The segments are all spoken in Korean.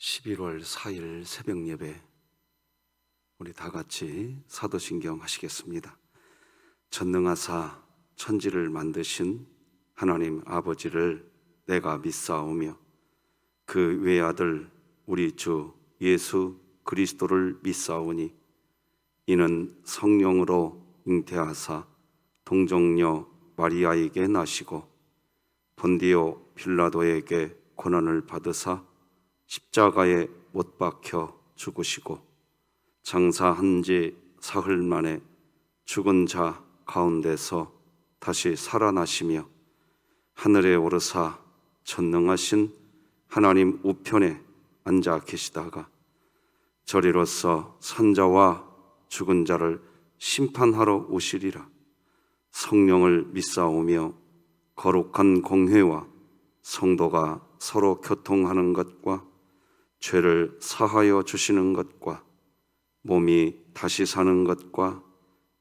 11월 4일 새벽 예배, 우리 다 같이 사도신경 하시겠습니다. 전능하사 천지를 만드신 하나님 아버지를 내가 믿사오며 그 외아들 우리 주 예수 그리스도를 믿사오니 이는 성령으로 잉태하사 동정녀 마리아에게 나시고 본디오 빌라도에게 고난을 받으사 십자가에 못 박혀 죽으시고 장사한 지 사흘 만에 죽은 자 가운데서 다시 살아나시며 하늘에 오르사 전능하신 하나님 우편에 앉아 계시다가 저리로서 산자와 죽은 자를 심판하러 오시리라. 성령을 믿사오며 거룩한 공회와 성도가 서로 교통하는 것과 죄를 사하여 주시는 것과 몸이 다시 사는 것과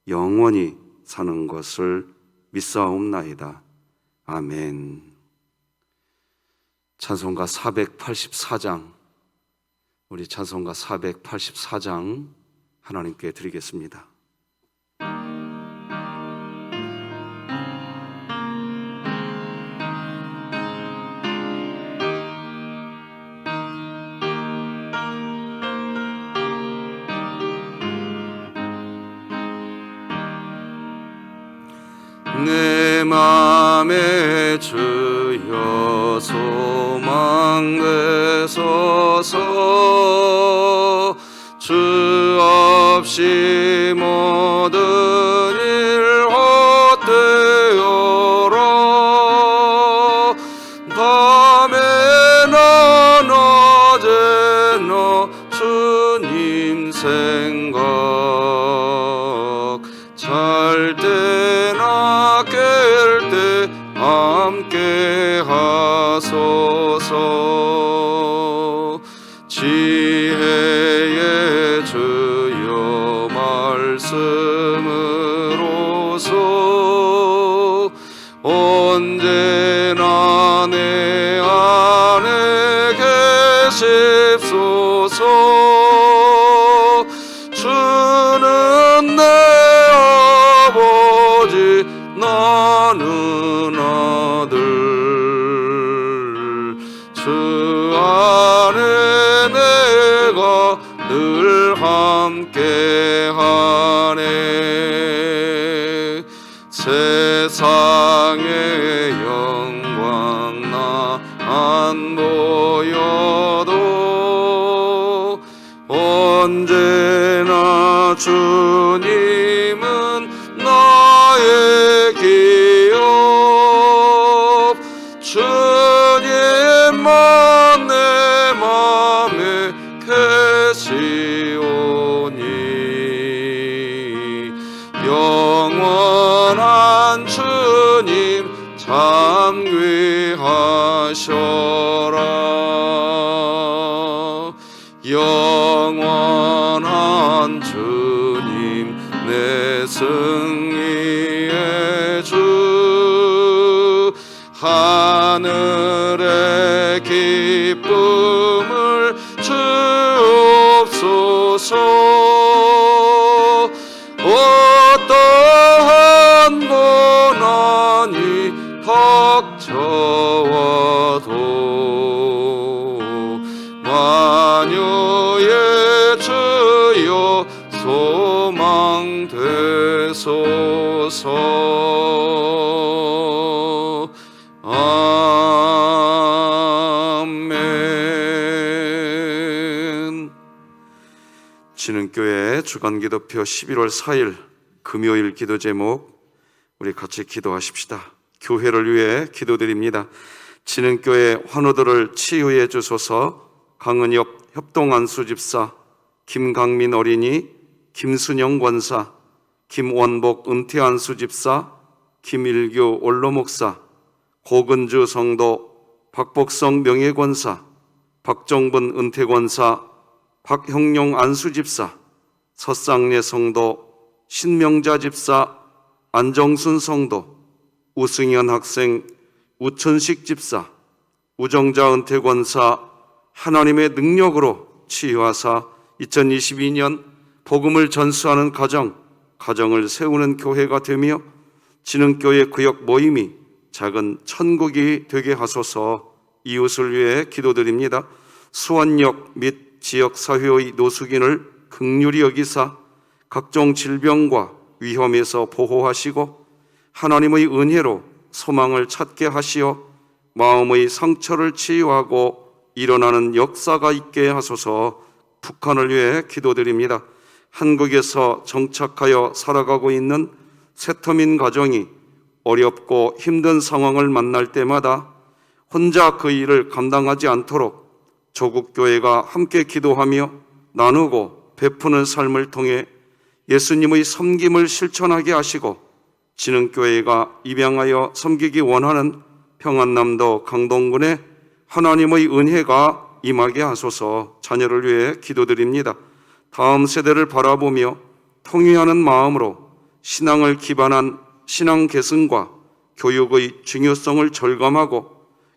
영원히 사는 것을 믿사옵나이다. 아멘. 찬송가 484장, 우리 찬송가 484장 하나님께 드리겠습니다. 내 맘에 주여 소망 되소서. 주 없이 모든 일 헛되어라. 밤에나 낮에나 주님 생각, 잘 때나 깰 때 함께 하소서. 지혜의 주여 말씀으로서 언제나 내 안에 계십소서. 주는 내 아버지 나는 아들, 주 안에 내가 늘 함께하네. 세상의 영광 나 안 보여도 언제나 주님은 나의 기업. 주님만 내 맘에 계시오니 영원한 주님 참 귀하셔라. 영원한 주님 내 승리의 주, 하늘의 기쁨을 주옵소서. 어떠한 고난이 닥쳐와도 만유의 주여 소망 되소서. 아멘. 진흥교회 주간기도표 11월 4일 금요일 기도 제목, 우리 같이 기도하십시다. 교회를 위해 기도드립니다. 진흥교회 환우들을 치유해 주소서. 강은혁 협동안수집사, 김강민 어린이, 김순영 권사, 김원복 은퇴안수집사, 김일규 원로목사, 고근주 성도, 박복성 명예권사, 박정분 은퇴권사, 박형용 안수집사, 서쌍례 성도, 신명자 집사, 안정순 성도, 우승현 학생, 우천식 집사, 우정자 은퇴권사, 하나님의 능력으로 치유하사 2022년 복음을 전수하는 가정을 세우는 교회가 되며 진흥교회 구역 모임이 작은 천국이 되게 하소서. 이웃을 위해 기도드립니다. 수원역 및 지역 사회의 노숙인을 긍휼히 여기사 각종 질병과 위험에서 보호하시고 하나님의 은혜로 소망을 찾게 하시어 마음의 상처를 치유하고 일어나는 역사가 있게 하소서. 북한을 위해 기도드립니다. 한국에서 정착하여 살아가고 있는 세터민 가정이 어렵고 힘든 상황을 만날 때마다 혼자 그 일을 감당하지 않도록 조국교회가 함께 기도하며 나누고 베푸는 삶을 통해 예수님의 섬김을 실천하게 하시고 진흥교회가 입양하여 섬기기 원하는 평안남도 강동군에 하나님의 은혜가 임하게 하소서. 자녀를 위해 기도드립니다. 다음 세대를 바라보며 통회하는 마음으로 신앙을 기반한 신앙 계승과 교육의 중요성을 절감하고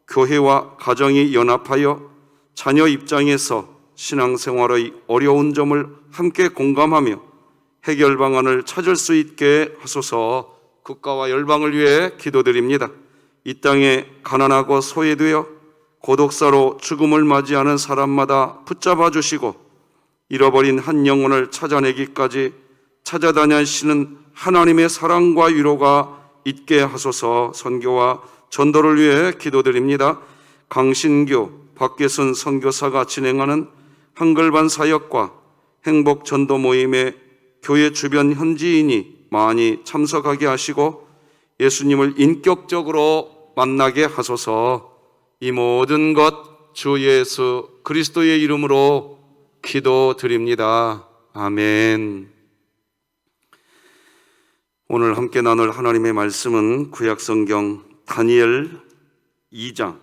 교회와 가정이 연합하여 자녀 입장에서 신앙생활의 어려운 점을 함께 공감하며 해결 방안을 찾을 수 있게 하소서. 국가와 열방을 위해 기도드립니다. 이 땅에 가난하고 소외되어 고독사로 죽음을 맞이하는 사람마다 붙잡아 주시고 잃어버린 한 영혼을 찾아내기까지 찾아다니시는 하나님의 사랑과 위로가 있게 하소서. 선교와 전도를 위해 기도드립니다. 강신규, 박계순 선교사가 진행하는 한글반 사역과 행복 전도 모임에 교회 주변 현지인이 많이 참석하게 하시고 예수님을 인격적으로 만나게 하소서. 이 모든 것 주 예수 그리스도의 이름으로 기도드립니다. 아멘. 오늘 함께 나눌 하나님의 말씀은 구약성경 다니엘 2장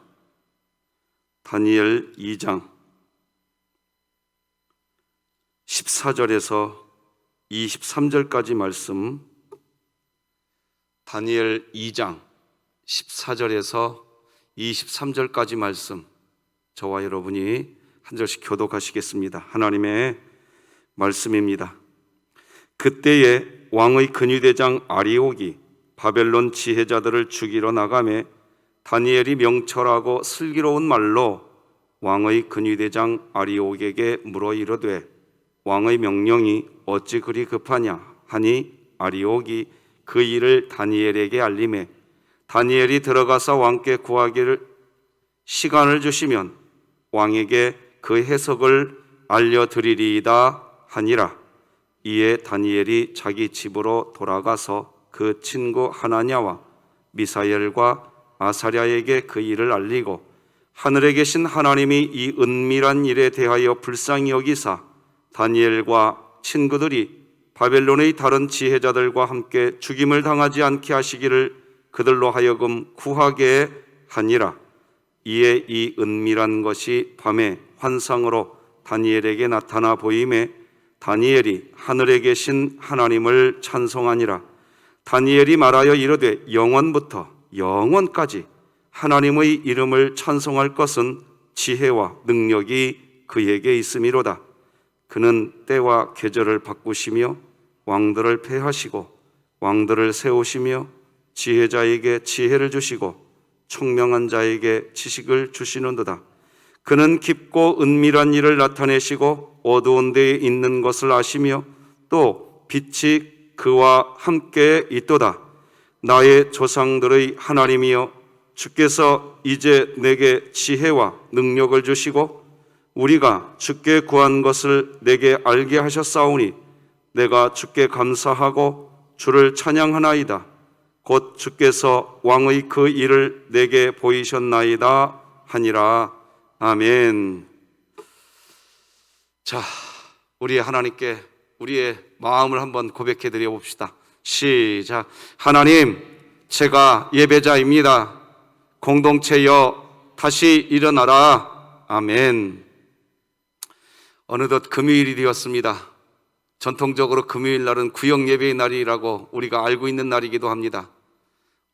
14절에서 23절까지 말씀, 다니엘 2장 14절에서 23절까지 말씀, 저와 여러분이 한 절씩 교독하시겠습니다. 하나님의 말씀입니다. 그때에 왕의 근위대장 아리옥이 바벨론 지혜자들을 죽이러 나가매 다니엘이 명철하고 슬기로운 말로 왕의 근위대장 아리옥에게 물어 이르되 왕의 명령이 어찌 그리 급하냐 하니 아리옥이 그 일을 다니엘에게 알림해 다니엘이 들어가서 왕께 구하기를 시간을 주시면 왕에게 그 해석을 알려드리리이다 하니라. 이에 다니엘이 자기 집으로 돌아가서 그 친구 하나냐와 미사엘과 아사랴에게 그 일을 알리고 하늘에 계신 하나님이 이 은밀한 일에 대하여 불쌍히 여기사 다니엘과 친구들이 바벨론의 다른 지혜자들과 함께 죽임을 당하지 않게 하시기를 그들로 하여금 구하게 하니라. 이에 이 은밀한 것이 밤에 환상으로 다니엘에게 나타나 보임에 다니엘이 하늘에 계신 하나님을 찬송하니라. 다니엘이 말하여 이르되 영원부터 영원까지 하나님의 이름을 찬송할 것은 지혜와 능력이 그에게 있음이로다. 그는 때와 계절을 바꾸시며 왕들을 패하시고 왕들을 세우시며 지혜자에게 지혜를 주시고 총명한 자에게 지식을 주시는도다. 그는 깊고 은밀한 일을 나타내시고 어두운 데에 있는 것을 아시며 또 빛이 그와 함께 있도다. 나의 조상들의 하나님이여 주께서 이제 내게 지혜와 능력을 주시고 우리가 주께 구한 것을 내게 알게 하셨사오니 내가 주께 감사하고 주를 찬양하나이다. 곧 주께서 왕의 그 일을 내게 보이셨나이다 하니라. 아멘. 자, 우리 하나님께 우리의 마음을 한번 고백해 드려 봅시다. 시작. 하나님, 제가 예배자입니다. 공동체여 다시 일어나라. 아멘. 어느덧 금요일이 되었습니다. 전통적으로 금요일 날은 구역 예배의 날이라고 우리가 알고 있는 날이기도 합니다.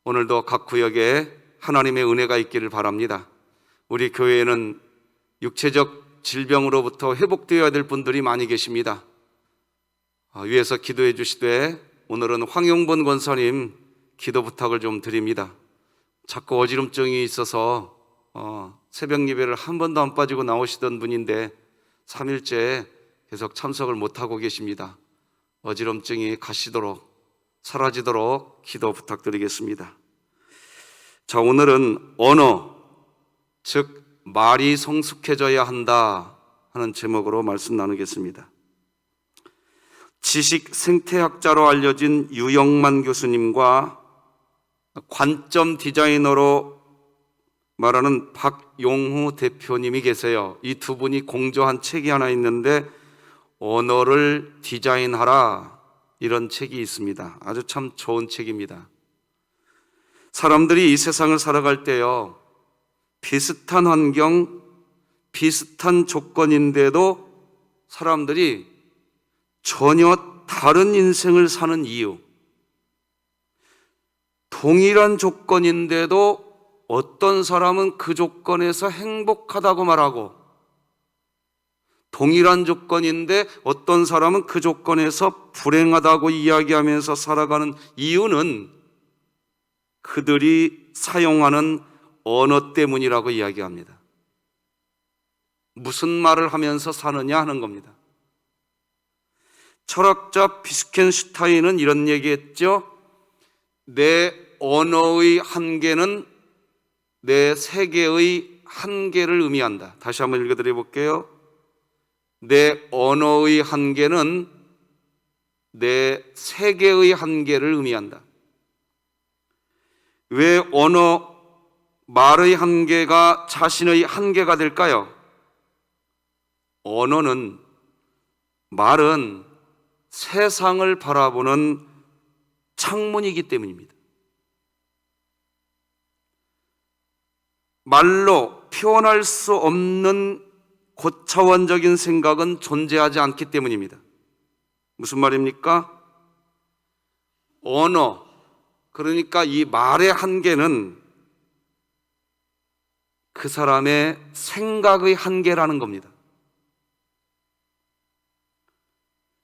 오늘도 각 구역에 하나님의 은혜가 있기를 바랍니다. 우리 교회에는 육체적 질병으로부터 회복되어야 될 분들이 많이 계십니다. 위에서 기도해 주시되 오늘은 황용본 권사님 기도 부탁을 좀 드립니다. 자꾸 어지럼증이 있어서 새벽 예배를 한 번도 안 빠지고 나오시던 분인데 3일째 계속 참석을 못하고 계십니다. 어지럼증이 가시도록, 사라지도록 기도 부탁드리겠습니다. 자, 오늘은 언어, 즉 말이 성숙해져야 한다 하는 제목으로 말씀 나누겠습니다. 지식 생태학자로 알려진 유영만 교수님과 관점 디자이너로 말하는 박용후 대표님이 계세요. 이 두 분이 공저한 책이 하나 있는데 언어를 디자인하라, 이런 책이 있습니다. 아주 참 좋은 책입니다. 사람들이 이 세상을 살아갈 때요, 비슷한 환경, 비슷한 조건인데도 사람들이 전혀 다른 인생을 사는 이유, 동일한 조건인데도 어떤 사람은 그 조건에서 행복하다고 말하고, 동일한 조건인데 어떤 사람은 그 조건에서 불행하다고 이야기하면서 살아가는 이유는 그들이 사용하는 언어 때문이라고 이야기합니다. 무슨 말을 하면서 사느냐 하는 겁니다. 철학자 비스켄슈타인은 이런 얘기했죠. 내 언어의 한계는 내 세계의 한계를 의미한다. 다시 한번 읽어드려 볼게요. 내 언어의 한계는 내 세계의 한계를 의미한다. 왜 언어, 말의 한계가 자신의 한계가 될까요? 언어는, 말은 세상을 바라보는 창문이기 때문입니다. 말로 표현할 수 없는 고차원적인 생각은 존재하지 않기 때문입니다. 무슨 말입니까? 언어, 그러니까 이 말의 한계는 그 사람의 생각의 한계라는 겁니다.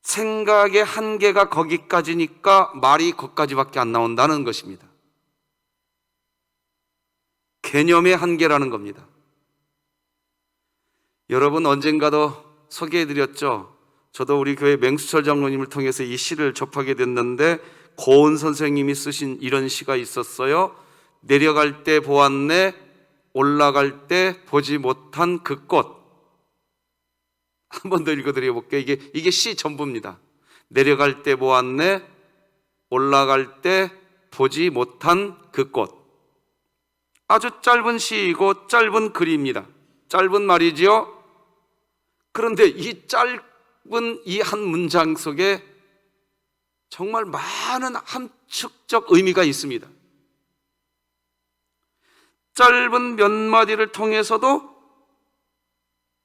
생각의 한계가 거기까지니까 말이 거기까지밖에 안 나온다는 것입니다. 개념의 한계라는 겁니다. 여러분, 언젠가도 소개해드렸죠. 저도 우리 교회 맹수철 장로님을 통해서 이 시를 접하게 됐는데, 고은 선생님이 쓰신 이런 시가 있었어요. 내려갈 때 보았네, 올라갈 때 보지 못한 그 꽃. 한 번 더 읽어드려 볼게요. 이게 시 전부입니다. 내려갈 때 보았네, 올라갈 때 보지 못한 그 꽃. 아주 짧은 시이고 짧은 글입니다. 짧은 말이지요. 그런데 이 짧은 이 한 문장 속에 정말 많은 함축적 의미가 있습니다. 짧은 몇 마디를 통해서도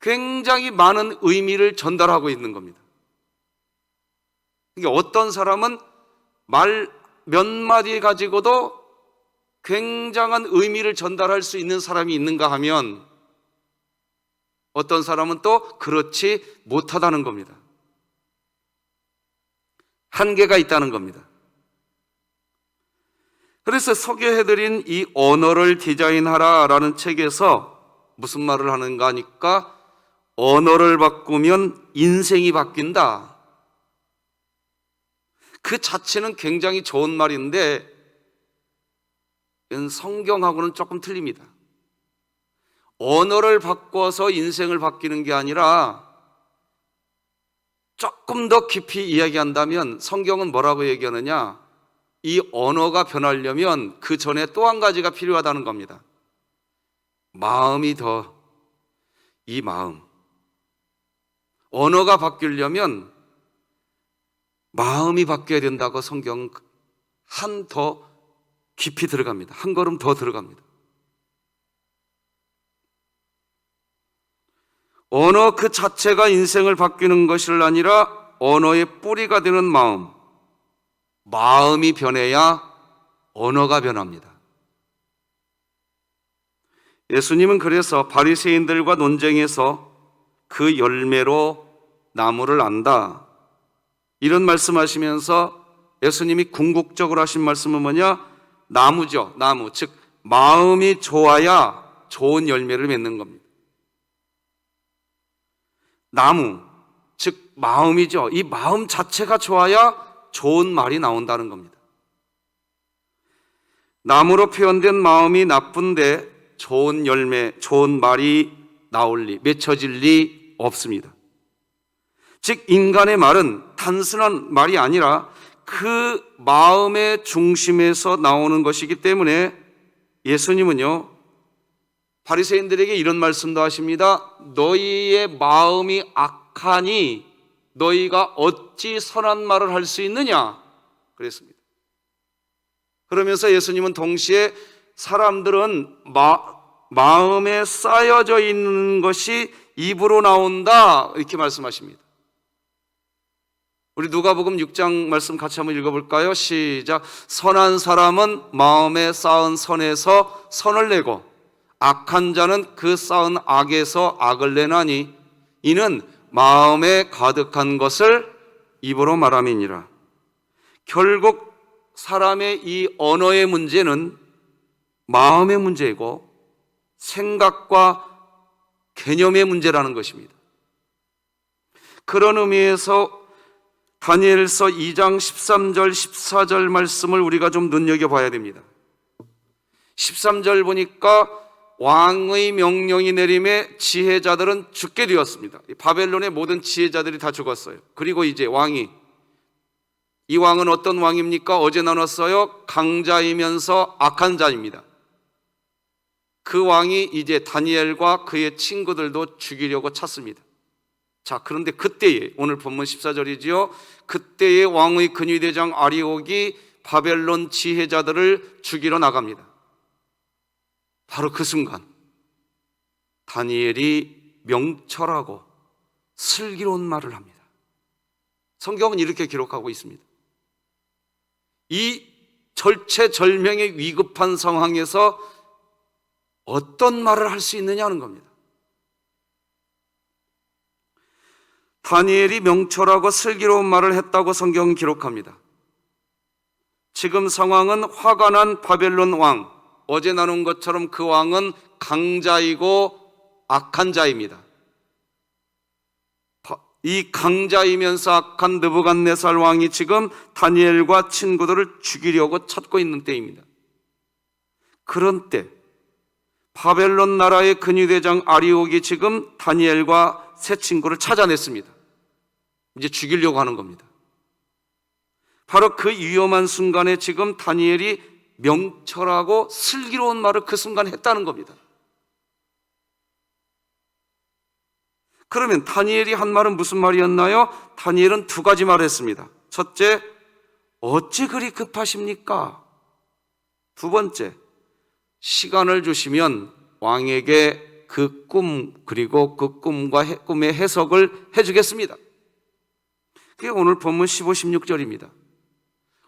굉장히 많은 의미를 전달하고 있는 겁니다. 그러니까 어떤 사람은 말 몇 마디 가지고도 굉장한 의미를 전달할 수 있는 사람이 있는가 하면, 어떤 사람은 또 그렇지 못하다는 겁니다. 한계가 있다는 겁니다. 그래서 소개해드린 이 언어를 디자인하라라는 책에서 무슨 말을 하는가 하니까, 언어를 바꾸면 인생이 바뀐다. 그 자체는 굉장히 좋은 말인데 성경하고는 조금 틀립니다. 언어를 바꿔서 인생을 바뀌는 게 아니라, 조금 더 깊이 이야기한다면 성경은 뭐라고 얘기하느냐, 이 언어가 변하려면 그 전에 또 한 가지가 필요하다는 겁니다. 이 마음, 언어가 바뀌려면 마음이 바뀌어야 된다고 성경은 더 깊이 들어갑니다. 한 걸음 더 들어갑니다. 언어 그 자체가 인생을 바뀌는 것이 아니라 언어의 뿌리가 되는 마음이 변해야 언어가 변합니다. 예수님은 그래서 바리새인들과 논쟁에서 그 열매로 나무를 안다. 이런 말씀하시면서 예수님이 궁극적으로 하신 말씀은 뭐냐? 나무죠. 나무. 즉 마음이 좋아야 좋은 열매를 맺는 겁니다. 나무, 즉 마음이죠. 이 마음 자체가 좋아야 좋은 말이 나온다는 겁니다. 나무로 표현된 마음이 나쁜데 좋은 열매, 좋은 말이 나올 리, 맺혀질 리 없습니다. 즉 인간의 말은 단순한 말이 아니라 그 마음의 중심에서 나오는 것이기 때문에 예수님은요, 바리새인들에게 이런 말씀도 하십니다. 너희의 마음이 악하니 너희가 어찌 선한 말을 할 수 있느냐 그랬습니다. 그러면서 예수님은 동시에 사람들은 마음에 쌓여져 있는 것이 입으로 나온다 이렇게 말씀하십니다. 우리 누가복음 6장 말씀 같이 한번 읽어볼까요? 시작. 선한 사람은 마음에 쌓은 선에서 선을 내고 악한 자는 그 쌓은 악에서 악을 내나니 이는 마음에 가득한 것을 입으로 말함이니라. 결국 사람의 이 언어의 문제는 마음의 문제이고 생각과 개념의 문제라는 것입니다. 그런 의미에서 다니엘서 2장 13절 14절 말씀을 우리가 좀 눈여겨봐야 됩니다. 13절 보니까 왕의 명령이 내림에 지혜자들은 죽게 되었습니다. 바벨론의 모든 지혜자들이 다 죽었어요. 그리고 이제 이 왕은 어떤 왕입니까? 어제 나눴어요. 강자이면서 악한 자입니다. 그 왕이 이제 다니엘과 그의 친구들도 죽이려고 찼습니다. 자, 그런데 그때에, 오늘 본문 14절이지요. 그때의 왕의 근위대장 아리옥이 바벨론 지혜자들을 죽이러 나갑니다. 바로 그 순간 다니엘이 명철하고 슬기로운 말을 합니다. 성경은 이렇게 기록하고 있습니다. 이 절체절명의 위급한 상황에서 어떤 말을 할 수 있느냐는 겁니다. 다니엘이 명철하고 슬기로운 말을 했다고 성경은 기록합니다. 지금 상황은 화가 난 바벨론 왕, 어제 나눈 것처럼 그 왕은 강자이고 악한 자입니다. 이 강자이면서 악한 느부갓네살 왕이 지금 다니엘과 친구들을 죽이려고 찾고 있는 때입니다. 그런 때 바벨론 나라의 근위대장 아리옥이 지금 다니엘과 세 친구를 찾아냈습니다. 이제 죽이려고 하는 겁니다. 바로 그 위험한 순간에 지금 다니엘이 명철하고 슬기로운 말을 그 순간에 했다는 겁니다. 그러면 다니엘이 한 말은 무슨 말이었나요? 다니엘은 두 가지 말을 했습니다. 첫째, 어찌 그리 급하십니까? 두 번째, 시간을 주시면 왕에게 그 꿈 그리고 그 꿈과 꿈의 해석을 해주겠습니다. 그게 오늘 본문 15, 16절입니다.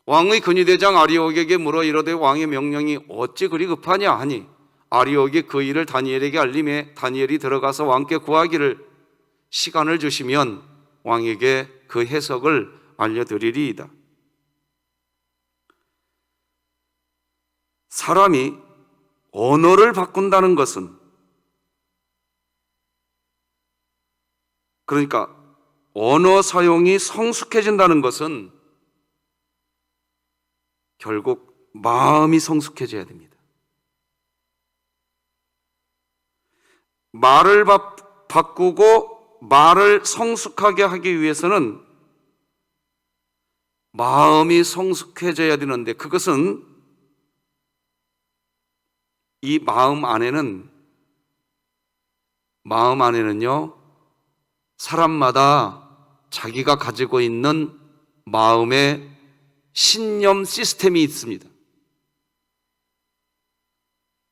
왕의 근위대장 아리옥에게 물어 이르되 왕의 명령이 어찌 그리 급하냐 하니 아리옥이 그 일을 다니엘에게 알림해 다니엘이 들어가서 왕께 구하기를 시간을 주시면 왕에게 그 해석을 알려드리리이다. 사람이 언어를 바꾼다는 것은, 그러니까 언어 사용이 성숙해진다는 것은 결국 마음이 성숙해져야 됩니다. 말을 바꾸고 말을 성숙하게 하기 위해서는 마음이 성숙해져야 되는데, 그것은 이 마음 안에는요, 사람마다 자기가 가지고 있는 마음의 신념 시스템이 있습니다.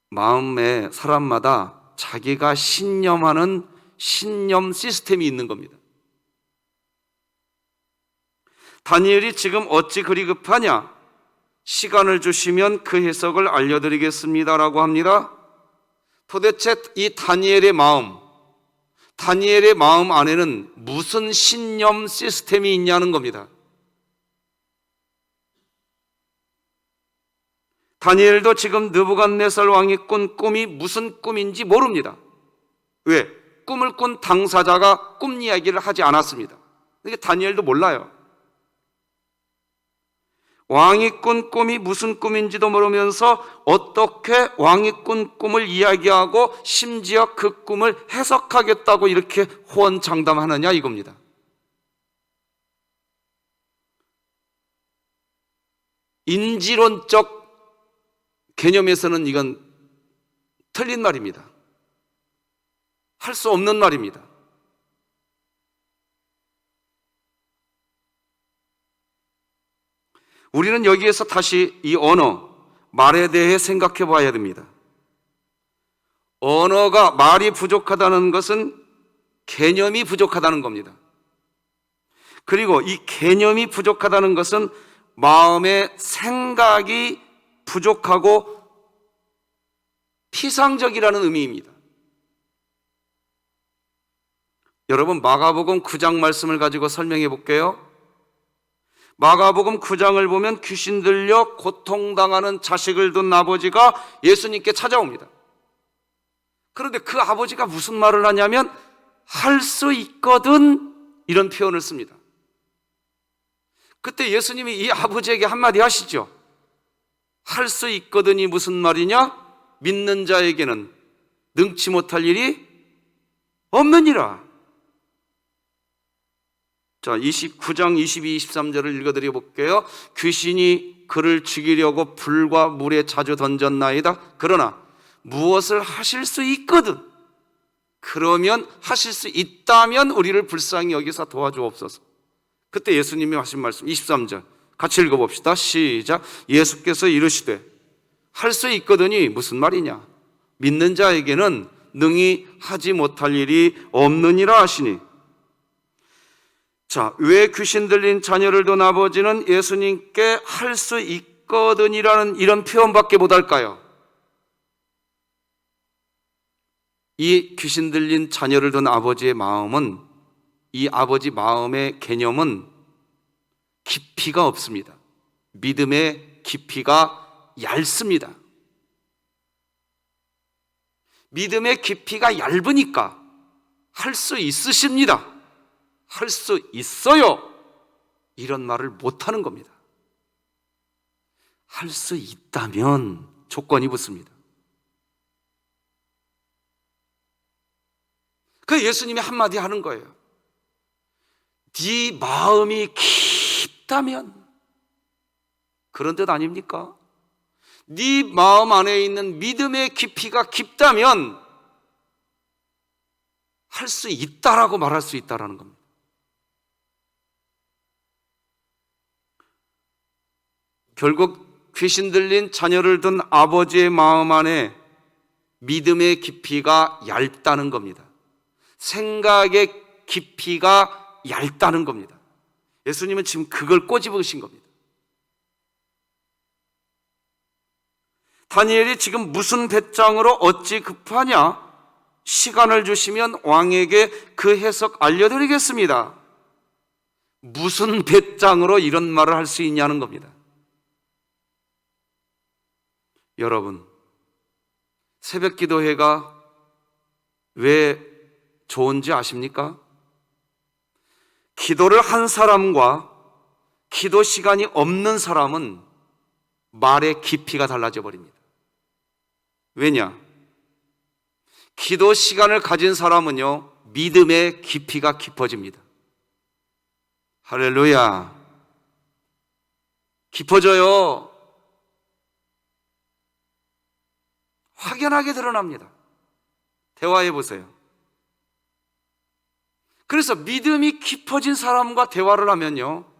마음에 사람마다 자기가 신념하는 신념 시스템이 있는 겁니다. 다니엘이 지금 어찌 그리 급하냐? 시간을 주시면 그 해석을 알려드리겠습니다라고 합니다. 도대체 이 다니엘의 마음, 다니엘의 마음 안에는 무슨 신념 시스템이 있냐는 겁니다. 다니엘도 지금 느부갓네살 왕이 꾼 꿈이 무슨 꿈인지 모릅니다. 왜? 꿈을 꾼 당사자가 꿈 이야기를 하지 않았습니다. 그러니까 다니엘도 몰라요. 왕이 꾼 꿈이 무슨 꿈인지도 모르면서 어떻게 왕이 꾼 꿈을 이야기하고 심지어 그 꿈을 해석하겠다고 이렇게 호언장담하느냐 이겁니다. 인지론적 개념에서는 이건 틀린 말입니다. 할 수 없는 말입니다. 우리는 여기에서 다시 이 언어, 말에 대해 생각해 봐야 됩니다. 언어가, 말이 부족하다는 것은 개념이 부족하다는 겁니다. 그리고 이 개념이 부족하다는 것은 마음의 생각이 부족하고 피상적이라는 의미입니다. 여러분, 마가복음 9장 말씀을 가지고 설명해 볼게요. 마가복음 9장을 보면 귀신 들려 고통당하는 자식을 둔 아버지가 예수님께 찾아옵니다. 그런데 그 아버지가 무슨 말을 하냐면 할 수 있거든 이런 표현을 씁니다. 그때 예수님이 이 아버지에게 한마디 하시죠. 할 수 있거든이 무슨 말이냐? 믿는 자에게는 능치 못할 일이 없느니라. 자, 29장 22, 23절을 읽어드려 볼게요. 귀신이 그를 죽이려고 불과 물에 자주 던졌나이다. 그러나 무엇을 하실 수 있거든. 그러면 하실 수 있다면 우리를 불쌍히 여기서 도와주옵소서. 그때 예수님이 하신 말씀 23절 같이 읽어봅시다. 시작. 예수께서 이르시되 할 수 있거든이 무슨 말이냐? 믿는 자에게는 능히 하지 못할 일이 없느니라 하시니. 자, 왜 귀신 들린 자녀를 둔 아버지는 예수님께 할 수 있거든이라는 이런 표현밖에 못할까요? 이 귀신 들린 자녀를 둔 아버지의 마음은, 이 아버지 마음의 개념은 깊이가 없습니다. 믿음의 깊이가 얇습니다. 믿음의 깊이가 얇으니까 할 수 있으십니다. 할 수 있어요. 이런 말을 못하는 겁니다. 할 수 있다면 조건이 붙습니다. 그 예수님이 한마디 하는 거예요. 네 마음이 깊다면, 그런 뜻 아닙니까? 네 마음 안에 있는 믿음의 깊이가 깊다면 할 수 있다라고 말할 수 있다라는 겁니다. 결국 귀신 들린 자녀를 둔 아버지의 마음 안에 믿음의 깊이가 얇다는 겁니다. 생각의 깊이가 얇다는 겁니다. 예수님은 지금 그걸 꼬집으신 겁니다. 다니엘이 지금 무슨 배짱으로 어찌 급하냐? 시간을 주시면 왕에게 그 해석 알려드리겠습니다. 무슨 배짱으로 이런 말을 할 수 있냐는 겁니다. 여러분, 새벽 기도회가 왜 좋은지 아십니까? 기도를 한 사람과 기도 시간이 없는 사람은 말의 깊이가 달라져 버립니다. 왜냐? 기도 시간을 가진 사람은요, 믿음의 깊이가 깊어집니다. 할렐루야. 깊어져요. 확연하게 드러납니다. 대화해 보세요. 그래서 믿음이 깊어진 사람과 대화를 하면요,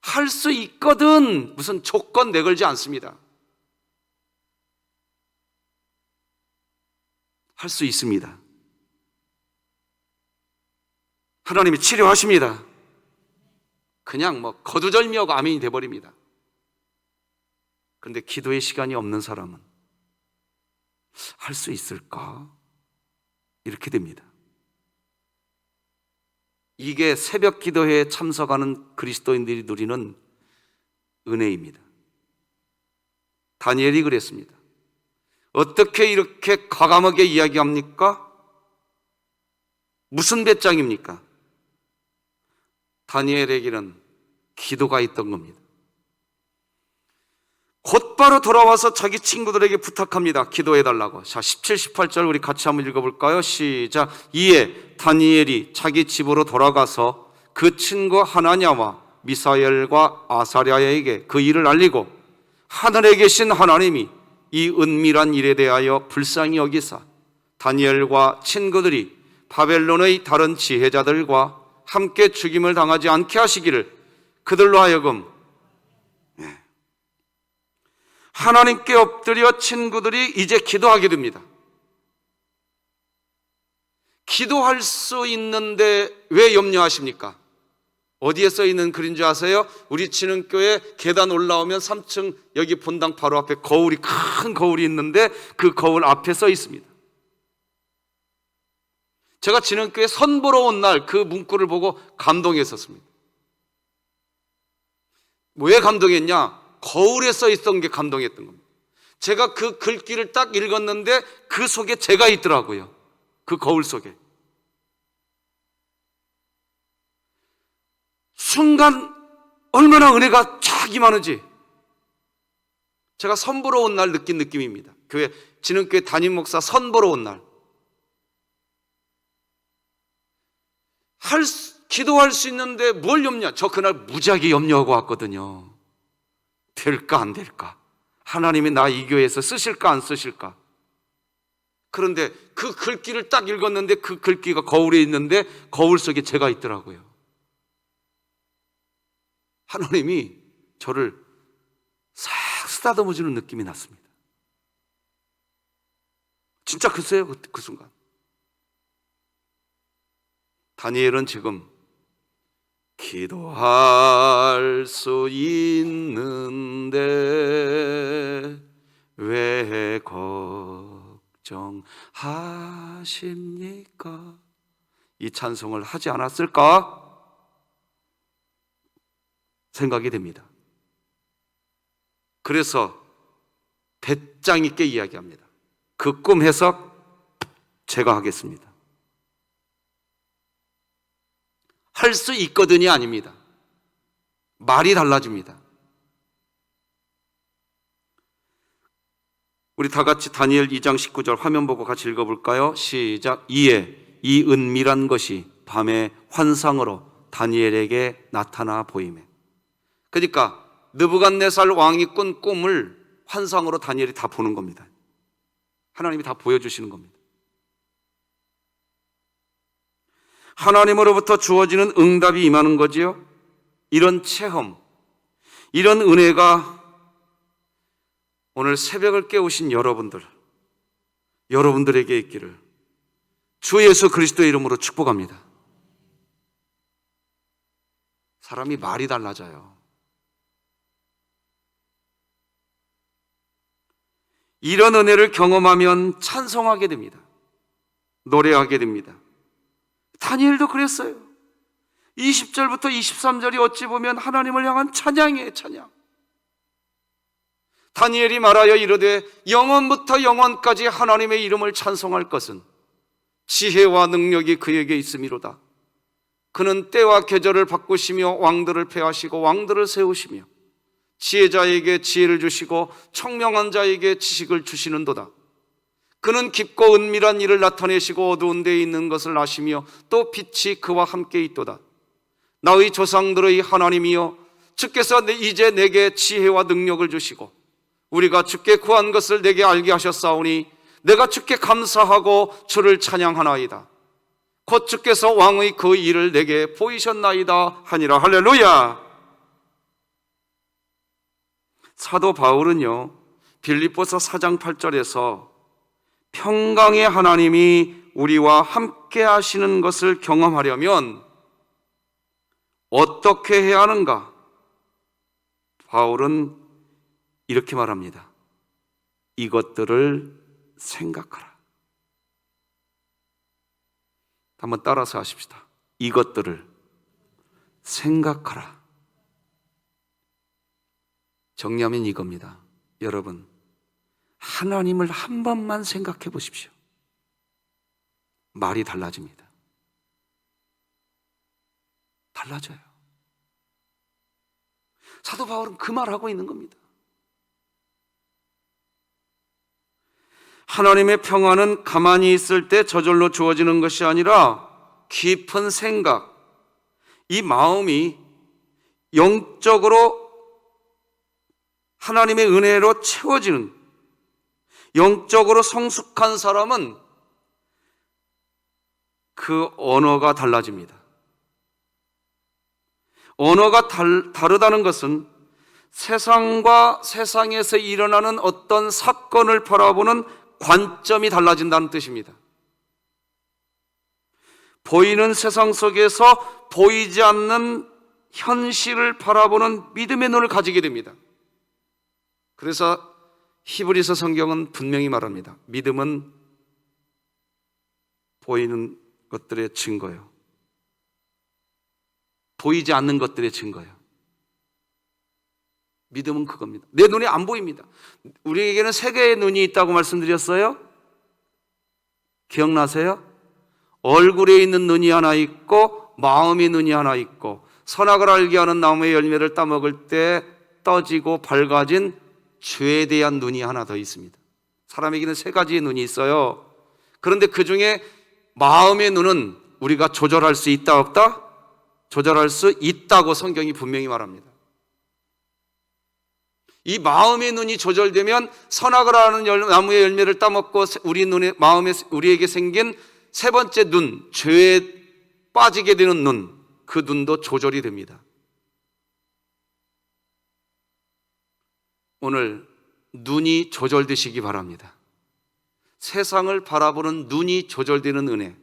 할 수 있거든 무슨 조건 내걸지 않습니다. 할 수 있습니다. 하나님이 치료하십니다. 그냥 거두절미하고 아멘이 돼버립니다. 그런데 기도의 시간이 없는 사람은 할 수 있을까? 이렇게 됩니다. 이게 새벽 기도회에 참석하는 그리스도인들이 누리는 은혜입니다. 다니엘이 그랬습니다. 어떻게 이렇게 과감하게 이야기합니까? 무슨 배짱입니까? 다니엘에게는 기도가 있던 겁니다. 곧바로 돌아와서 자기 친구들에게 부탁합니다. 기도해달라고. 자, 17, 18절 우리 같이 한번 읽어볼까요? 시작. 이에 다니엘이 자기 집으로 돌아가서 그 친구 하나냐와 미사엘과 아사랴에게 그 일을 알리고 하늘에 계신 하나님이 이 은밀한 일에 대하여 불쌍히 여기사 다니엘과 친구들이 바벨론의 다른 지혜자들과 함께 죽임을 당하지 않게 하시기를 그들로 하여금 하나님께 엎드려 친구들이 이제 기도하게 됩니다. 기도할 수 있는데 왜 염려하십니까? 어디에 써 있는 글인 줄 아세요? 우리 진흥교회 계단 올라오면 3층 여기 본당 바로 앞에 거울이, 큰 거울이 있는데 그 거울 앞에 써 있습니다. 제가 진흥교회 선보러 온 날 그 문구를 보고 감동했었습니다. 왜 감동했냐? 거울에 써 있던 게 감동했던 겁니다. 제가 그 글귀를 딱 읽었는데 그 속에 제가 있더라고요. 그 거울 속에. 순간 얼마나 은혜가 쫙 임하는지 제가 선보러 온 날 느낀 느낌입니다. 교회, 진흥교회 담임 목사 선보러 온 날. 기도할 수 있는데 뭘 염려? 저 그날 무지하게 염려하고 왔거든요. 될까 안 될까? 하나님이 나 이 교회에서 쓰실까 안 쓰실까? 그런데 그 글귀를 딱 읽었는데 그 글귀가 거울에 있는데 거울 속에 제가 있더라고요. 하나님이 저를 싹 쓰다듬어주는 느낌이 났습니다. 진짜 글쎄요, 그 순간. 다니엘은 지금 기도할 수 있는데 왜 걱정하십니까? 이 찬송을 하지 않았을까? 생각이 됩니다. 그래서 배짱 있게 이야기합니다. 그 꿈 해석 제가 하겠습니다. 할 수 있거든이 아닙니다. 말이 달라집니다. 우리 다 같이 다니엘 2장 19절 화면 보고 같이 읽어볼까요? 시작. 이에 이 은밀한 것이 밤의 환상으로 다니엘에게 나타나 보이매. 그러니까 느부갓네살 왕이 꾼 꿈을 환상으로 다니엘이 다 보는 겁니다. 하나님이 다 보여주시는 겁니다. 하나님으로부터 주어지는 응답이 임하는 거지요. 이런 체험, 이런 은혜가 오늘 새벽을 깨우신 여러분들에게 있기를 주 예수 그리스도의 이름으로 축복합니다. 사람이 말이 달라져요. 이런 은혜를 경험하면 찬송하게 됩니다. 노래하게 됩니다. 다니엘도 그랬어요. 20절부터 23절이 어찌 보면 하나님을 향한 찬양이에요, 찬양. 다니엘이 말하여 이르되 영원부터 영원까지 하나님의 이름을 찬송할 것은 지혜와 능력이 그에게 있음이로다. 그는 때와 계절을 바꾸시며 왕들을 폐하시고 왕들을 세우시며 지혜자에게 지혜를 주시고 청명한 자에게 지식을 주시는도다. 그는 깊고 은밀한 일을 나타내시고 어두운 데에 있는 것을 아시며 또 빛이 그와 함께 있도다. 나의 조상들의 하나님이여, 주께서 이제 내게 지혜와 능력을 주시고 우리가 주께 구한 것을 내게 알게 하셨사오니 내가 주께 감사하고 주를 찬양하나이다. 곧 주께서 왕의 그 일을 내게 보이셨나이다 하니라. 할렐루야. 사도 바울은요, 빌립보서 4장 8절에서 평강의 하나님이 우리와 함께 하시는 것을 경험하려면 어떻게 해야 하는가? 바울은 이렇게 말합니다. 이것들을 생각하라. 한번 따라서 하십시다. 이것들을 생각하라. 정리하면 이겁니다. 여러분, 하나님을 한 번만 생각해 보십시오. 말이 달라집니다. 달라져요. 사도 바울은 그 말하고 있는 겁니다. 하나님의 평안은 가만히 있을 때 저절로 주어지는 것이 아니라 깊은 생각, 이 마음이 영적으로 하나님의 은혜로 채워지는, 영적으로 성숙한 사람은 그 언어가 달라집니다. 언어가 다르다는 것은 세상과 세상에서 일어나는 어떤 사건을 바라보는 관점이 달라진다는 뜻입니다. 보이는 세상 속에서 보이지 않는 현실을 바라보는 믿음의 눈을 가지게 됩니다. 그래서 히브리서 성경은 분명히 말합니다. 믿음은 보이는 것들의 증거예요. 보이지 않는 것들의 증거예요. 믿음은 그겁니다. 내 눈에 안 보입니다. 우리에게는 세 개의 눈이 있다고 말씀드렸어요. 기억나세요? 얼굴에 있는 눈이 하나 있고 마음의 눈이 하나 있고 선악을 알게 하는 나무의 열매를 따먹을 때 떠지고 밝아진 죄에 대한 눈이 하나 더 있습니다. 사람에게는 세 가지의 눈이 있어요. 그런데 그 중에 마음의 눈은 우리가 조절할 수 있다 없다? 조절할 수 있다고 성경이 분명히 말합니다. 이 마음의 눈이 조절되면 선악을 하는 나무의 열매를 따먹고 우리 눈에 마음에 우리에게 생긴 세 번째 눈, 죄에 빠지게 되는 눈, 그 눈도 조절이 됩니다. 오늘 눈이 조절되시기 바랍니다. 세상을 바라보는 눈이 조절되는 은혜.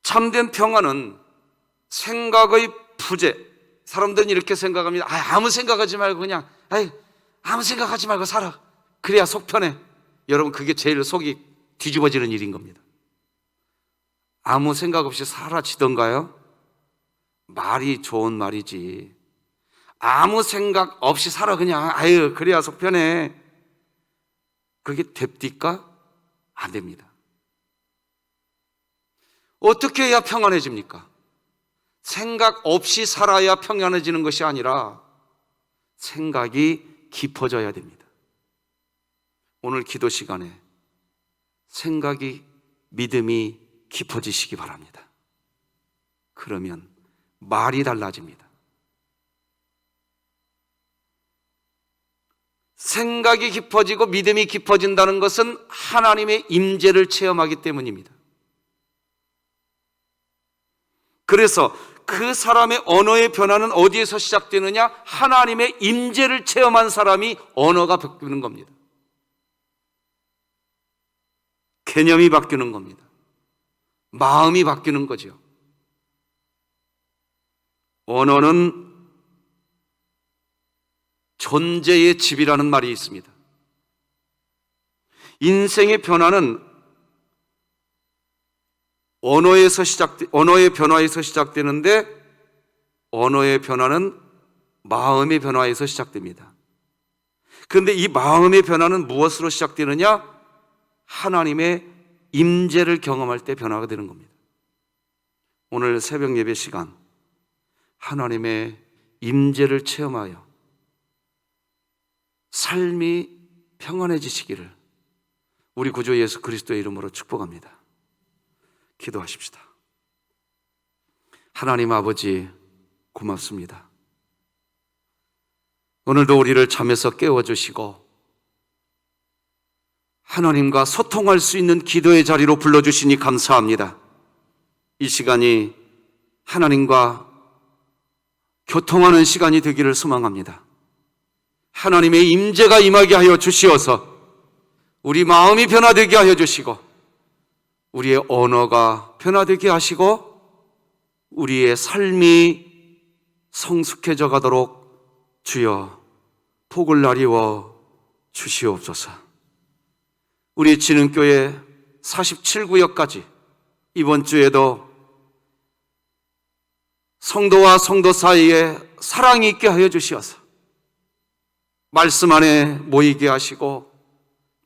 참된 평안은 생각의 부재. 사람들은 이렇게 생각합니다. 아무 생각하지 말고 그냥 아무 생각하지 말고 살아. 그래야 속 편해. 여러분, 그게 제일 속이 뒤집어지는 일인 겁니다. 아무 생각 없이 사라지던가요? 말이 좋은 말이지. 아무 생각 없이 살아 그냥. 그래야 속 편해. 그게 됩니까? 안 됩니다. 어떻게 해야 평안해집니까? 생각 없이 살아야 평안해지는 것이 아니라 생각이 깊어져야 됩니다. 오늘 기도 시간에 생각이, 믿음이 깊어지시기 바랍니다. 그러면 말이 달라집니다. 생각이 깊어지고 믿음이 깊어진다는 것은 하나님의 임재를 체험하기 때문입니다. 그래서 그 사람의 언어의 변화는 어디에서 시작되느냐? 하나님의 임재를 체험한 사람이 언어가 바뀌는 겁니다. 개념이 바뀌는 겁니다. 마음이 바뀌는 거죠. 언어는 존재의 집이라는 말이 있습니다. 인생의 변화는 언어의 변화에서 시작되는데 언어의 변화는 마음의 변화에서 시작됩니다. 그런데 이 마음의 변화는 무엇으로 시작되느냐? 하나님의 임재를 경험할 때 변화가 되는 겁니다. 오늘 새벽 예배 시간 하나님의 임재를 체험하여 삶이 평안해지시기를 우리 구주 예수 그리스도의 이름으로 축복합니다. 기도하십시다. 하나님 아버지, 고맙습니다. 오늘도 우리를 잠에서 깨워주시고 하나님과 소통할 수 있는 기도의 자리로 불러주시니 감사합니다. 이 시간이 하나님과 교통하는 시간이 되기를 소망합니다. 하나님의 임재가 임하게 하여 주시어서 우리 마음이 변화되게 하여 주시고 우리의 언어가 변화되게 하시고 우리의 삶이 성숙해져 가도록 주여 복을 나리워 주시옵소서. 우리 진흥교회 47구역까지 이번 주에도 성도와 성도 사이에 사랑이 있게 하여 주시어서 말씀 안에 모이게 하시고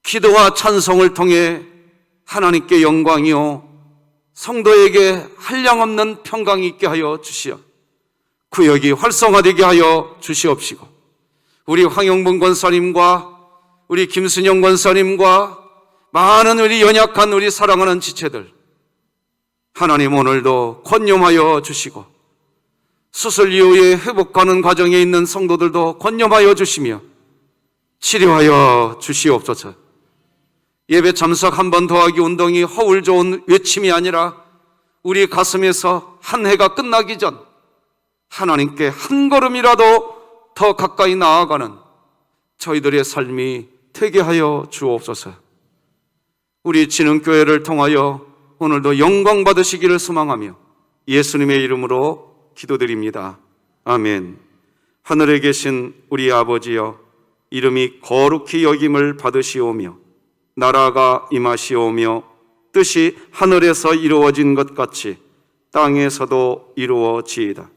기도와 찬송을 통해 하나님께 영광이요 성도에게 한량없는 평강이 있게 하여 주시어 구역이 활성화되게 하여 주시옵시고, 우리 황영봉 권사님과 우리 김순영 권사님과 많은 우리 연약한 우리 사랑하는 지체들 하나님 오늘도 권념하여 주시고, 수술 이후에 회복하는 과정에 있는 성도들도 권념하여 주시며 치료하여 주시옵소서. 예배 참석 한 번 더하기 운동이 허울 좋은 외침이 아니라 우리 가슴에서 한 해가 끝나기 전 하나님께 한 걸음이라도 더 가까이 나아가는 저희들의 삶이 되게 하여 주옵소서. 우리 진흥교회를 통하여 오늘도 영광 받으시기를 소망하며 예수님의 이름으로 기도드립니다. 아멘. 하늘에 계신 우리 아버지여, 이름이 거룩히 여김을 받으시오며 나라가 임하시오며 뜻이 하늘에서 이루어진 것 같이 땅에서도 이루어지이다.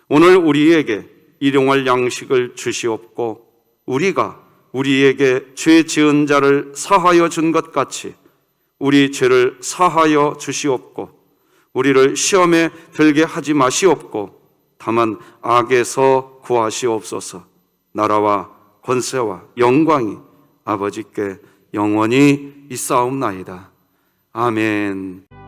오늘 우리에게 일용할 양식을 주시옵고 우리가 우리에게 죄 지은 자를 사하여 준 것 같이 우리 죄를 사하여 주시옵고 우리를 시험에 들게 하지 마시옵고 다만 악에서 구하시옵소서. 나라와 권세와 영광이 아버지께 영원히 있사옵나이다. 아멘.